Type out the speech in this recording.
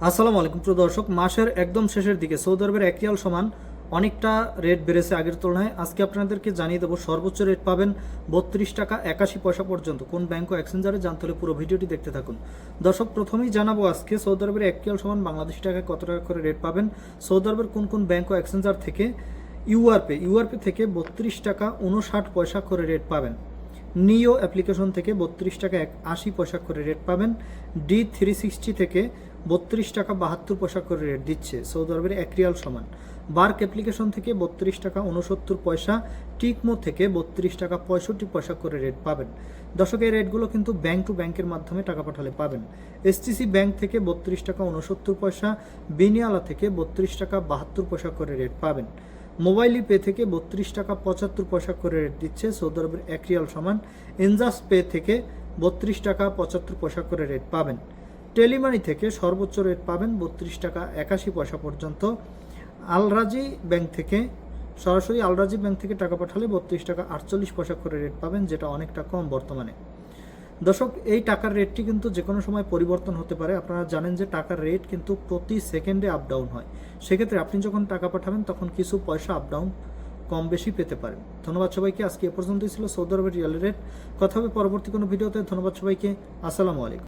আসসালামু আলাইকুম প্রিয় দর্শক, মাসের একদম শেষের দিকে সৌদি আরবের এক রিয়াল সমান অনেকটা রেট বেড়েছে আগের তুলনায়। আজকে আপনাদেরকে জানিয়ে দেবো সর্বোচ্চ রেট পাবেন 32 টাকা 81 পয়সা পর্যন্ত। কোন ব্যাংক ও এক্সচেঞ্জারে জানতে হলে পুরো ভিডিওটি দেখতে থাকুন। দর্শক, প্রথমেই জানাবো আজকে সৌদি আরবের এক রিয়াল সমান বাংলাদেশি টাকায় কত টাকা করে রেট পাবেন। সৌদি আরবের কোন কোন ব্যাংক ও এক্সচেঞ্জার থেকে ইউআরপে থেকে 32 টাকা 59 পয়সা করে রেট পাবেন। নিও অ্যাপ্লিকেশন থেকে 32 টাকা 80 পয়সা করে রেট পাবেন। D360 থেকে 32 টাকা 72 পয়সা করে রেট দিচ্ছে সৌদি আরবের এক রিয়াল সমান। বার্ক অ্যাপ্লিকেশন থেকে 32 টাকা 69 পয়সা। টিকমো থেকে 32 টাকা 65 পয়সা করে রেট পাবেন। দর্শক, এই রেটগুলো কিন্তু ব্যাংক টু ব্যাংকের মাধ্যমে টাকা পাঠালে পাবেন। এসটিসি ব্যাংক থেকে 32 টাকা 69 পয়সা। বিনিয়ালা থেকে 32 টাকা 72 পয়সা করে রেট পাবেন। মোবাইল পে থেকে 32 টাকা 75 পয়সা করে রেট দিচ্ছে সৌদি আরবের এক রিয়াল সমান। এনজাস পে থেকে 32 টাকা 75 পয়সা করে রেট পাবেন। টেলিমানি থেকে সর্বোচ্চ রেট পাবেন 32 টাকা 81 পয়সা পর্যন্ত। আলরাজি ব্যাংক থেকে সরাসরি আলরাজি ব্যাংক থেকে টাকা পাঠালে 32 টাকা 48 পয়সা করে রেট পাবেন, যেটা অনেকটা কম বর্তমানে। দর্শক, এই টাকার রেটটি কিন্তু যে কোনো সময় পরিবর্তন হতে পারে। আপনারা জানেন যে টাকার রেট কিন্তু প্রতি সেকেন্ডে আপ ডাউন হয়। সেক্ষেত্রে আপনি যখন টাকা পাঠাবেন তখন কিছু পয়সা আপ ডাউন কম বেশি পেতে পারেন। ধন্যবাদ সবাইকে। আজকে এ পর্যন্তই ছিল সৌদি আরবের রিয়াল রেট। কথা হবে পরবর্তী কোনো ভিডিওতে। ধন্যবাদ সবাইকে। আসসালামু আলাইকুম।